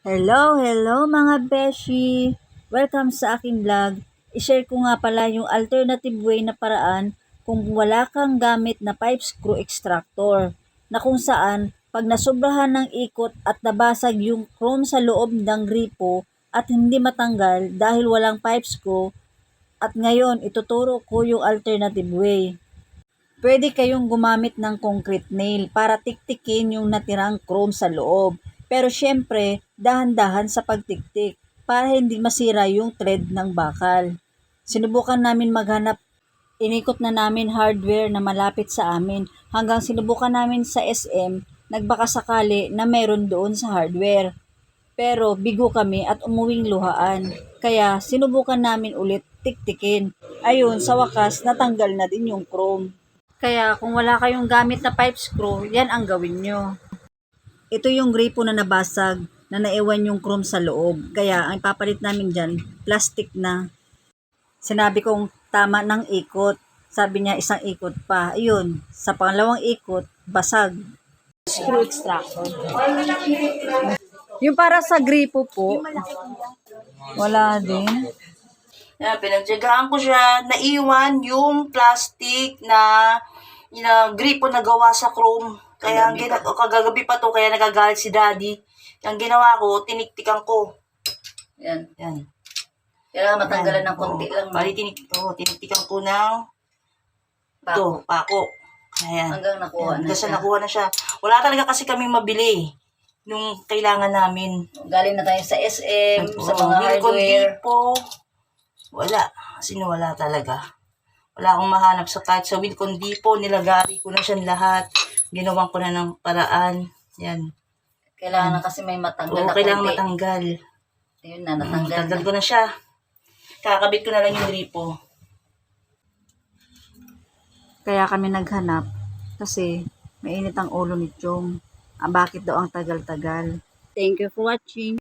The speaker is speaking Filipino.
Hello mga beshi! Welcome sa aking vlog. I-share ko nga pala yung alternative way na paraan kung wala kang gamit na pipe screw extractor, na kung saan pag nasobrahan ng ikot at nabasag yung chrome sa loob ng gripo at hindi matanggal dahil walang pipe screw, at ngayon ituturo ko yung alternative way. Pwede kayong gumamit ng concrete nail para tiktikin yung natirang chrome sa loob. Pero syempre, dahan-dahan sa pagtiktik para hindi masira yung thread ng bakal. Sinubukan namin maghanap, inikot na namin hardware na malapit sa amin hanggang sinubukan namin sa SM, nagbaka sakali na meron doon sa hardware. Pero bigo kami at umuwing luhaan. Kaya sinubukan namin ulit tiktikin. Ayun, sa wakas natanggal na din yung chrome. Kaya kung wala kayong gamit na pipe screw, yan ang gawin nyo. Ito yung gripo na nabasag, na naiwan yung chrome sa loob. Kaya ang papalit namin dyan, plastic na. Sinabi kong tama ng ikot. Sabi niya isang ikot pa. Ayun, sa pangalawang ikot, basag. Screw extractor. Yung para sa gripo po, wala din. Yan, pinagtyagaan ko siya. Naiwan yung plastic na gripo na gawa sa chrome. Kaya kagagabi pa to, kaya nagagalit si daddy. Ang ginawa ko, tiniktikan ko. Yan. Kailangan matanggalan ng konti lang. Bali, tiniktikan ko ng pako. Ayan. Hanggang nakuha na siya. Wala talaga kasi kami mabili nung kailangan namin. Galing na tayo sa SM, sa mga hardware. Wala. Kasi wala talaga. Wala akong mahanap sa kahit sa Wilcon Depot. Nilagari ko na siya lahat. Ginawan ko na ng paraan. Yan. Kailangan na kasi may matanggal na kailangan konti. Matanggal. Ayun na, natanggal. Natanggal ko na siya. Kakabit ko na lang yung gripo. Kaya kami naghanap kasi mainit ang ulo ni Chong. Bakit daw ang tagal-tagal? Thank you for watching.